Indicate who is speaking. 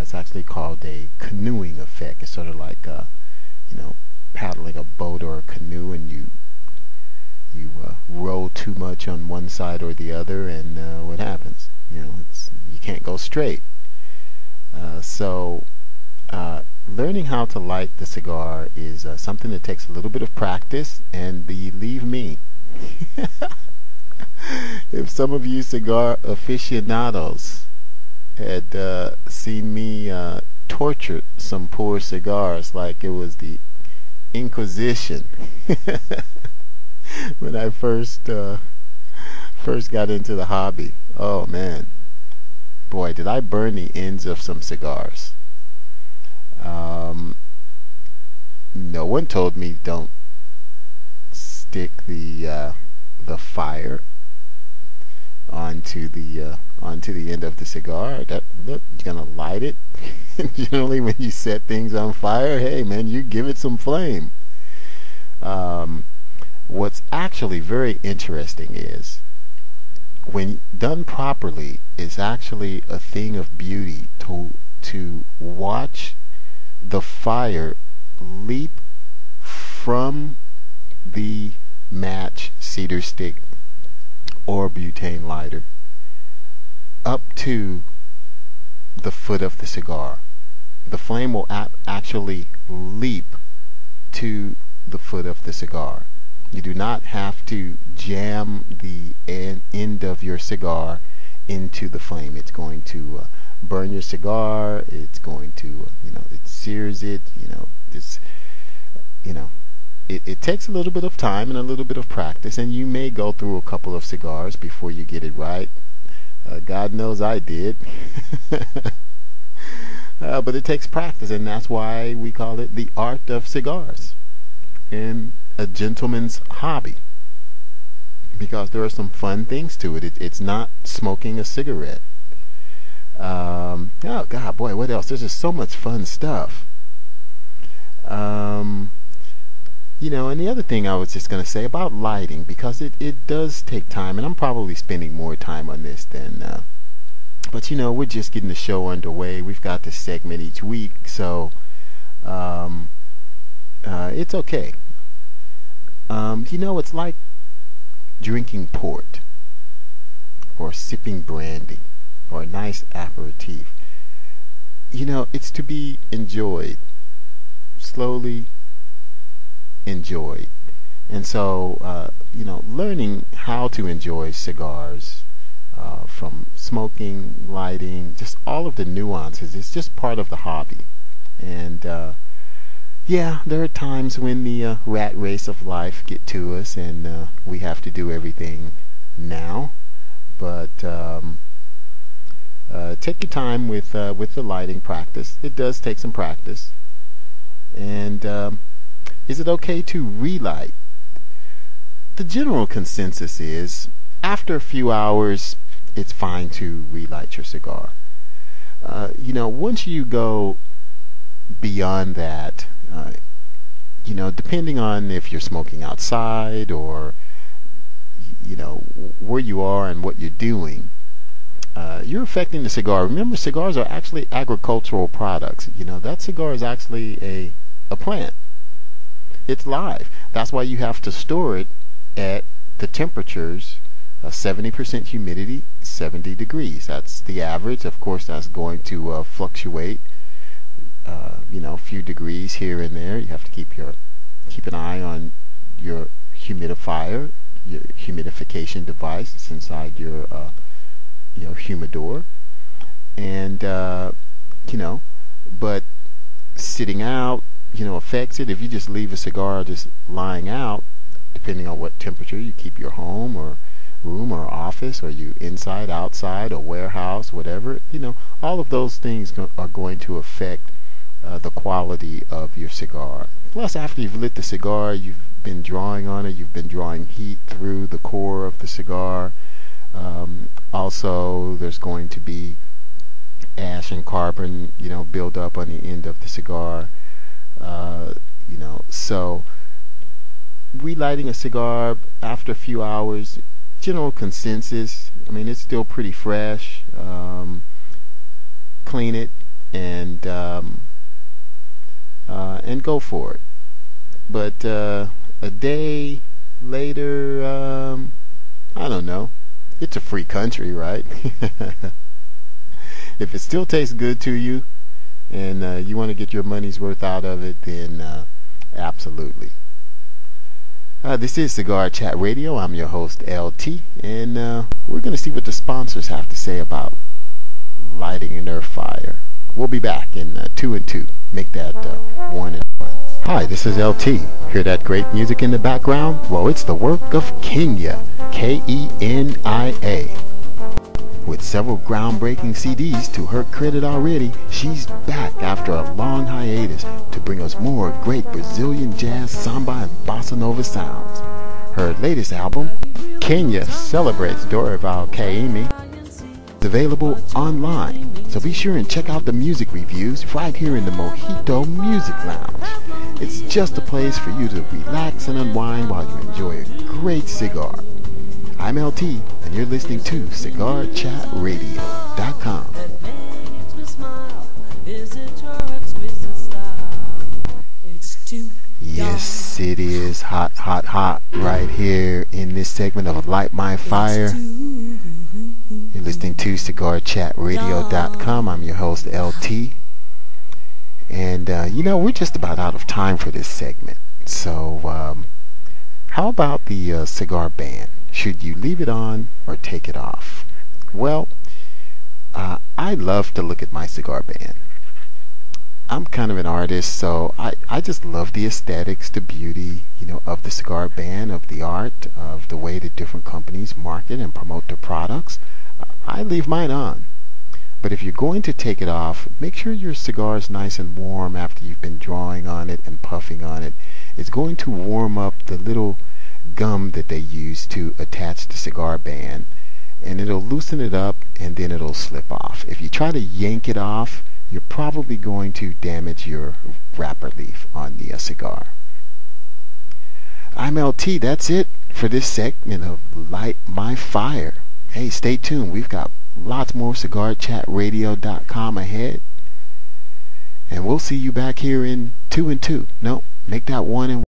Speaker 1: it's actually called a canoeing effect. It's sort of like paddling a boat or a canoe, and you roll too much on one side or the other, and what happens? You can't go straight. So learning how to light the cigar is something that takes a little bit of practice, and believe me, if some of you cigar aficionados had seen me torture some poor cigars like it was the Inquisition when I first got into the hobby. Oh man, boy, did I burn the ends of some cigars. No one told me don't stick the fire onto the end of the cigar. Look, you're gonna light it. Generally, when you set things on fire, hey man, you give it some flame. What's actually very interesting is, when done properly, it's actually a thing of beauty to watch the fire leap from the match, cedar stick, or butane lighter up to the foot of the cigar. The flame will actually leap to the foot of the cigar. You do not have to jam the end of your cigar into the flame. It's going to burn your cigar. It's going to, it sears it. It takes a little bit of time and a little bit of practice, and you may go through a couple of cigars before you get it right. God knows I did. But it takes practice, and that's why we call it the art of cigars and a gentleman's hobby, because there are some fun things to it. It's not smoking a cigarette. Oh God, boy, what else? There's just so much fun stuff. And the other thing I was just going to say about lighting, because it does take time, and I'm probably spending more time on this than but we're just getting the show underway. We've got this segment each week, so it's okay. It's like drinking port or sipping brandy or a nice aperitif. It's to be enjoyed, slowly enjoyed. And so learning how to enjoy cigars, from smoking, lighting, just all of the nuances, it's just part of the hobby. And there are times when the rat race of life get to us, and we have to do everything now. But take your time with the lighting practice. It does take some practice. And is it okay to relight? The general consensus is, after a few hours, it's fine to relight your cigar. Once you go beyond that, depending on if you're smoking outside or where you are and what you're doing, you're affecting the cigar. Remember, cigars are actually agricultural products. That cigar is actually a plant. It's live. That's why you have to store it at the temperatures, 70% humidity, 70 degrees. That's the average. Of course, that's going to fluctuate. A few degrees here and there. You have to keep an eye on your humidifier, your humidification device. It's inside your humidor, and but sitting out, affects it. If you just leave a cigar just lying out, depending on what temperature you keep your home or room or office, or you inside, outside, or warehouse, whatever, all of those things are going to affect the quality of your cigar. Plus, after you've lit the cigar, you've been drawing on it, you've been drawing heat through the core of the cigar. Also, there's going to be ash and carbon, build up on the end of the cigar. So relighting a cigar after a few hours, general consensus, it's still pretty fresh. Clean it and go for it. But a day later, I don't know. It's a free country, right? If it still tastes good to you and you want to get your money's worth out of it, then absolutely. This is Cigar Chat Radio. I'm your host, LT, and we're going to see what the sponsors have to say about lighting their fire. We'll be back in 2 and 2. Make that 1 and 1. Hi, this is LT. Hear that great music in the background? Well, it's the work of Kenya, Kenia. With several groundbreaking CDs to her credit already, she's back after a long hiatus to bring us more great Brazilian jazz, samba, and bossa nova sounds. Her latest album, Kenya Celebrates Dorival Caymmi, is available online, so be sure and check out the music reviews right here in the Mojito Music Lounge. It's just a place for you to relax and unwind while you enjoy a great cigar. I'm LT, and you're listening to cigarchatradio.com. Yes, it is hot, hot, hot right here in this segment of Light My Fire. You're listening to cigarchatradio.com. I'm your host, LT. And, we're just about out of time for this segment. So, how about the cigar ban? Should you leave it on or take it off? Well, I love to look at my cigar band. I'm kind of an artist, so I just love the aesthetics, the beauty, of the cigar band, of the art, of the way that different companies market and promote their products. I leave mine on. But if you're going to take it off, make sure your cigar is nice and warm after you've been drawing on it and puffing on it. It's going to warm up the little gum that they use to attach the cigar band, and it'll loosen it up, and then it'll slip off. If you try to yank it off, you're probably going to damage your wrapper leaf on the cigar. I'm LT. That's it for this segment of Light My Fire. Hey, stay tuned. We've got lots more cigarchatradio.com ahead, and we'll see you back here in 2 and 2. No, make that 1 and 1.